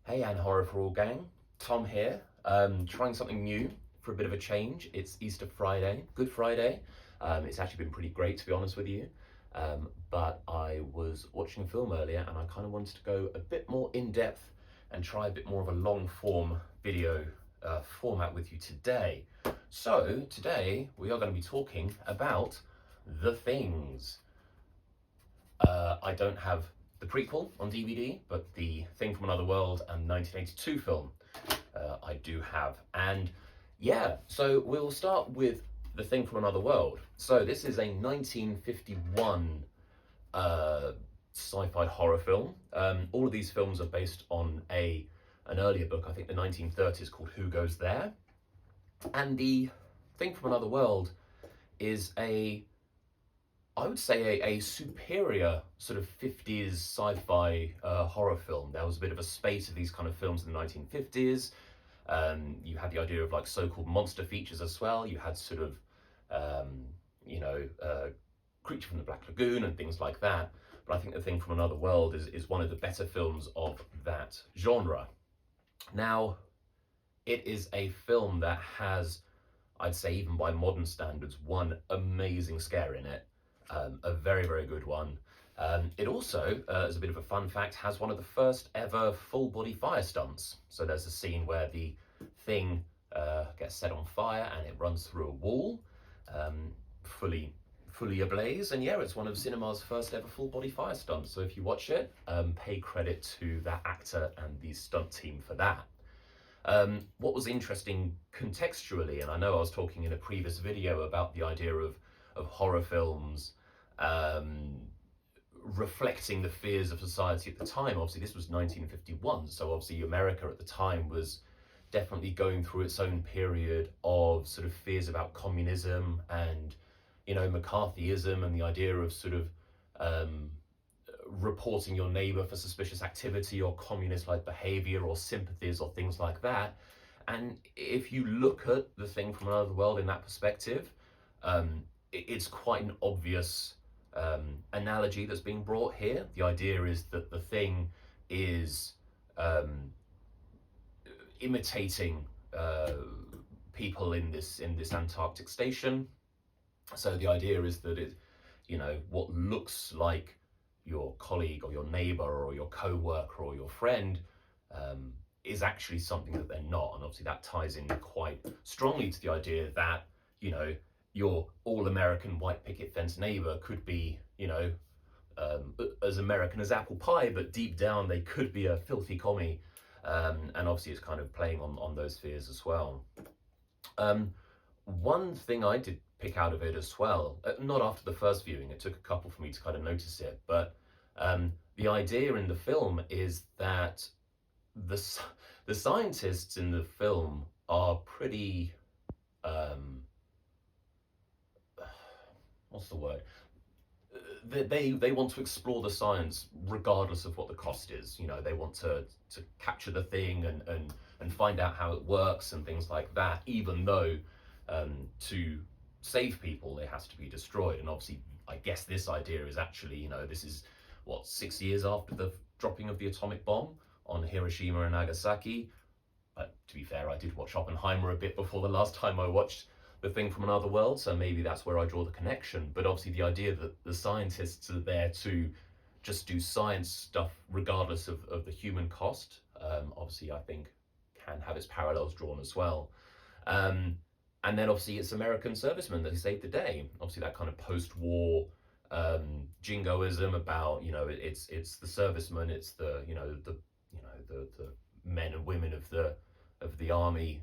Hey, and Horror for All gang, Tom here, trying something new for a bit of a change. It's Easter Friday, Good Friday. It's actually been pretty great, to be honest with you. But I was watching a film earlier and I kind of wanted to go a bit more in depth and try a bit more of a long form video format with you today. So today we are going to be talking about The Things. I don't have the prequel on DVD, but the Thing from Another World and 1982 film I do have. And yeah, so we'll start with The Thing from Another World. So this is a 1951 sci-fi horror film. All of these films are based on an earlier book, I think the 1930s, called Who Goes There? And The Thing from Another World is I would say a superior sort of 50s sci-fi horror film. There was a bit of a spate of these kind of films in the 1950s. You had the idea of like so-called monster features as well. You had sort of, Creature from the Black Lagoon and things like that. But I think The Thing from Another World is one of the better films of that genre. Now, it is a film that has, I'd say even by modern standards, one amazing scare in it. A very, very good one. It also, as a bit of a fun fact, has one of the first ever full body fire stunts. So there's a scene where the thing gets set on fire and it runs through a wall, fully ablaze. And yeah, it's one of cinema's first ever full body fire stunts. So if you watch it, pay credit to that actor and the stunt team for that. What was interesting contextually, and I know I was talking in a previous video about the idea of horror films reflecting the fears of society at the time. Obviously, this was 1951, so obviously America at the time was definitely going through its own period of sort of fears about communism and, McCarthyism and the idea of sort of reporting your neighbor for suspicious activity or communist-like behavior or sympathies or things like that. And if you look at The Thing from Another World in that perspective, it's quite an obvious analogy that's being brought here. The idea is that the thing is imitating people in this Antarctic station. So the idea is that it, what looks like your colleague or your neighbor or your co-worker or your friend is actually something that they're not. And obviously that ties in quite strongly to the idea that, your all-American white picket fence neighbor could be, as American as apple pie, but deep down they could be a filthy commie. And obviously it's kind of playing on those fears as well. One thing I did pick out of it as well, not after the first viewing, it took a couple for me to kind of notice it, but the idea in the film is that the scientists in the film are pretty, what's the word? They want to explore the science regardless of what the cost is. They want to capture the thing and find out how it works and things like that, even though to save people it has to be destroyed. And obviously I guess this idea is actually, this is what, 6 years after the dropping of the atomic bomb on Hiroshima and Nagasaki. To be fair, I did watch Oppenheimer a bit before the last time I watched The Thing from Another World, so maybe that's where I draw the connection. But obviously the idea that the scientists are there to just do science stuff regardless of the human cost, obviously I think can have its parallels drawn as well. And then obviously it's American servicemen that saved the day. Obviously that kind of post-war jingoism about, it's the servicemen, it's the men and women of the army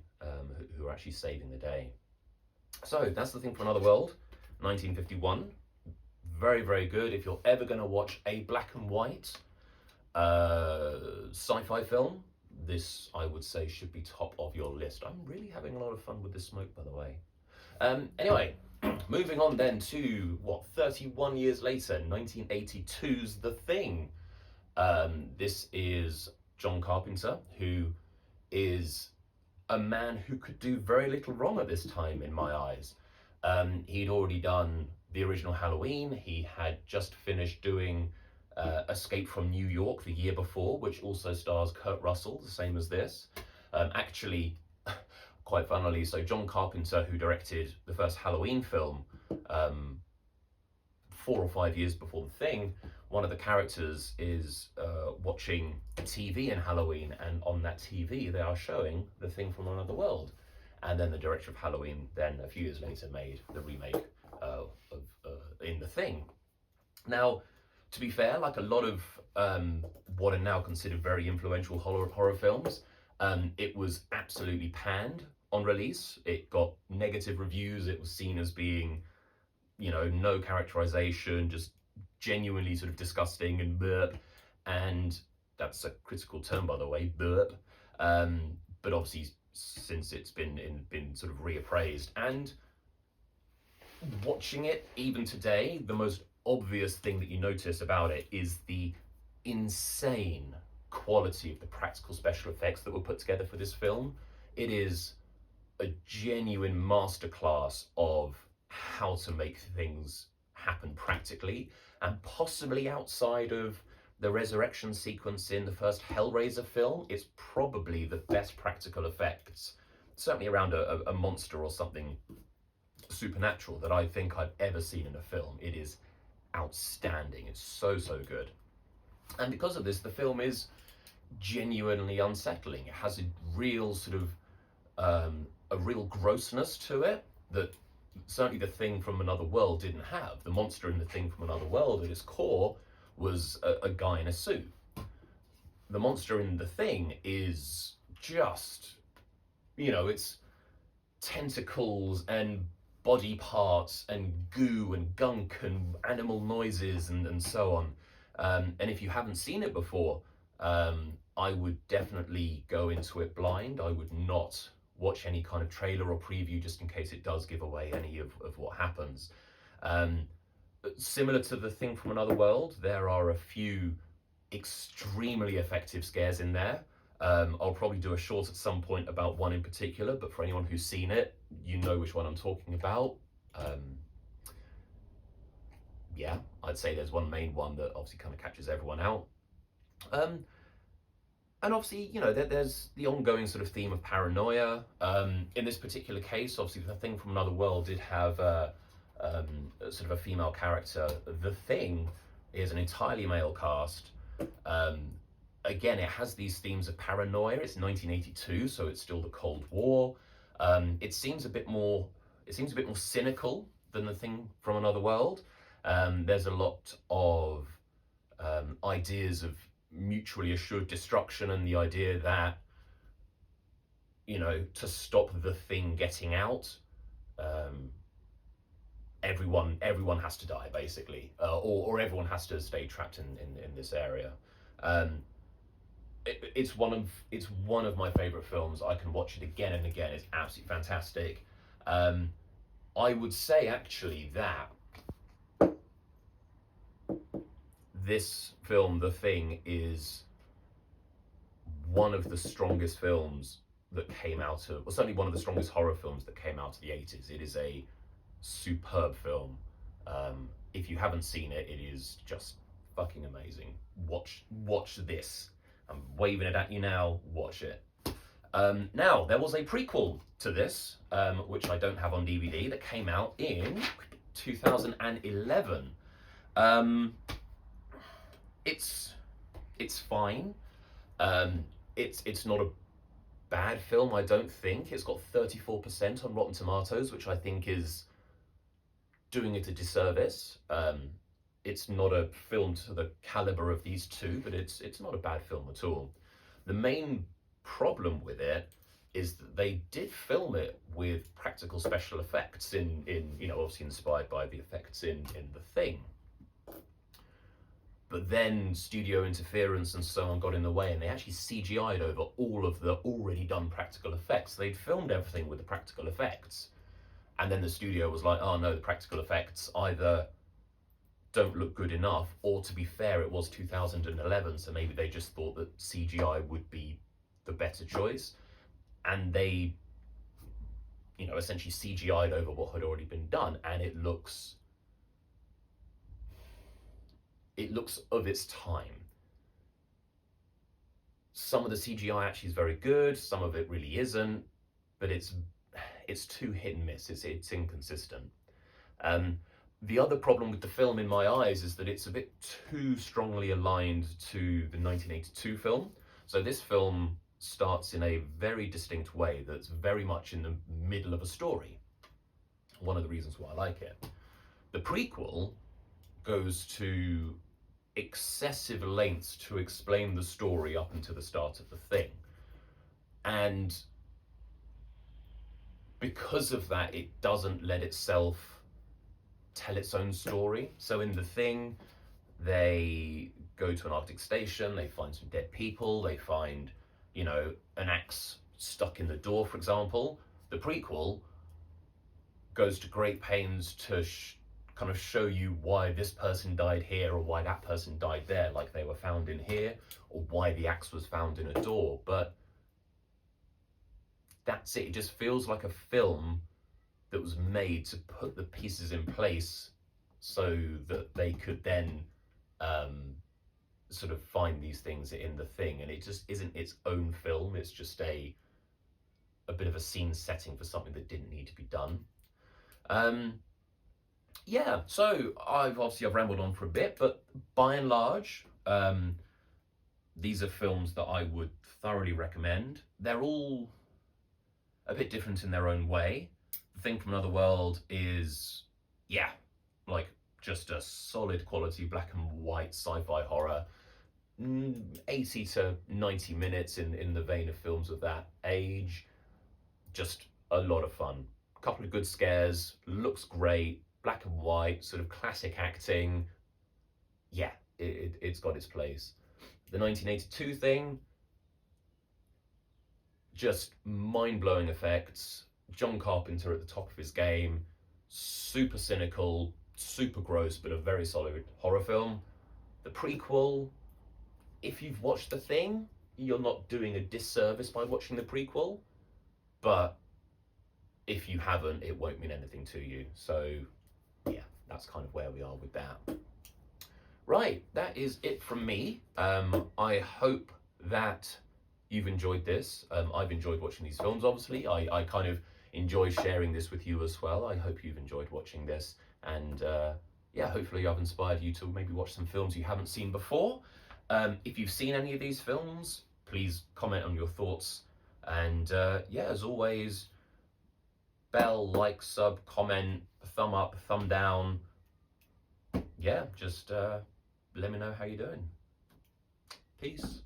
who are actually saving the day. So that's The Thing from Another World, 1951. Very, very good. If you're ever going to watch a black and white sci-fi film, this, I would say, should be top of your list. I'm really having a lot of fun with this smoke, by the way. Anyway, moving on then to, 31 years later, 1982's The Thing. This is John Carpenter, who is a man who could do very little wrong at this time, in my eyes. He'd already done the original Halloween. He had just finished doing Escape from New York the year before, which also stars Kurt Russell, the same as this. Actually, quite funnily, so John Carpenter, who directed the first Halloween film 4 or 5 years before The Thing, one of the characters is watching TV in Halloween, and on that TV they are showing The Thing from Another World. And then the director of Halloween, then a few years later, made the remake of In The Thing. Now, to be fair, like a lot of what are now considered very influential horror films, it was absolutely panned on release. It got negative reviews. It was seen as being, no characterization, just genuinely sort of disgusting and burp. And that's a critical term, by the way, burp. But obviously, since it's been sort of reappraised, and watching it even today, the most obvious thing that you notice about it is the insane quality of the practical special effects that were put together for this film. It is a genuine masterclass of how to make things happen practically, and possibly outside of the resurrection sequence in the first Hellraiser film, it's probably the best practical effects, certainly around a monster or something supernatural, that I think I've ever seen in a film. It is outstanding. It's so good. And because of this, the film is genuinely unsettling. It has a real sort of a real grossness to it that certainly The Thing from Another World didn't have. The monster in The Thing from Another World at its core was a guy in a suit. The monster in The Thing is just, it's tentacles and body parts and goo and gunk and animal noises and so on. And if you haven't seen it before, I would definitely go into it blind. I would not watch any kind of trailer or preview, just in case it does give away any of what happens. Similar to The Thing from Another World, there are a few extremely effective scares in there. I'll probably do a short at some point about one in particular, but for anyone who's seen it, you know which one I'm talking about. Yeah, I'd say there's one main one that obviously kind of catches everyone out. And obviously, there's the ongoing sort of theme of paranoia. In this particular case, obviously, The Thing from Another World did have sort of a female character. The Thing is an entirely male cast. Again, it has these themes of paranoia. It's 1982, so it's still the Cold War. It seems a bit more cynical than The Thing from Another World. There's a lot of ideas of mutually assured destruction, and the idea that, to stop the thing getting out, everyone has to die, basically, or everyone has to stay trapped in this area. It's one of my favorite films. I can watch it again and again. It's absolutely fantastic. I would say actually that this film, The Thing, is one of the strongest films that came out of, or certainly one of the strongest horror films that came out of the 80s. It is a superb film. If you haven't seen it, it is just fucking amazing. Watch this. I'm waving it at you now. Watch it. Now, there was a prequel to this, which I don't have on DVD, that came out in 2011. It's fine. It's not a bad film, I don't think. It's got 34% on Rotten Tomatoes, which I think is doing it a disservice. It's not a film to the caliber of these two, but it's not a bad film at all. The main problem with it is that they did film it with practical special effects in obviously inspired by the effects in The Thing. But then studio interference and so on got in the way, and they actually CGI'd over all of the already done practical effects. They'd filmed everything with the practical effects. And then the studio was like, oh no, the practical effects either don't look good enough, or, to be fair, it was 2011, so maybe they just thought that CGI would be the better choice. And they, essentially CGI'd over what had already been done, and it looks it looks of its time. Some of the CGI actually is very good, some of it really isn't, but it's too hit and miss. It's inconsistent. Um, the other problem with the film, in my eyes, is that it's a bit too strongly aligned to the 1982 film. So this film starts in a very distinct way that's very much in the middle of a story. One of the reasons why I like it. The prequel goes to excessive lengths to explain the story up until the start of the thing. And because of that, it doesn't let itself tell its own story. So in the thing, they go to an Arctic station, they find some dead people, they find, an axe stuck in the door, for example. The prequel goes to great pains to kind of show you why this person died here or why that person died there, like they were found in here, or why the axe was found in a door. But that's it. It just feels like a film that was made to put the pieces in place so that they could then sort of find these things in the thing. And it just isn't its own film. It's just a bit of a scene setting for something that didn't need to be done. Yeah, so I've rambled on for a bit, but by and large, these are films that I would thoroughly recommend. They're all a bit different in their own way. The Thing from Another World is, like just a solid quality black and white sci-fi horror. 80 to 90 minutes in the vein of films of that age. Just a lot of fun. A couple of good scares, looks great, black and white, sort of classic acting. Yeah, it's got its place. The 1982 Thing, just mind-blowing effects. John Carpenter at the top of his game. Super cynical, super gross, but a very solid horror film. The prequel, if you've watched The Thing, you're not doing a disservice by watching the prequel. But if you haven't, it won't mean anything to you. So, yeah, that's kind of where we are with that. Right, that is it from me. I hope that you've enjoyed this. I've enjoyed watching these films, obviously. I kind of enjoy sharing this with you as well. I hope you've enjoyed watching this. And hopefully I've inspired you to maybe watch some films you haven't seen before. If you've seen any of these films, please comment on your thoughts. And as always, bell, like, sub, comment, thumb up, thumb down. Just let me know how you're doing. Peace.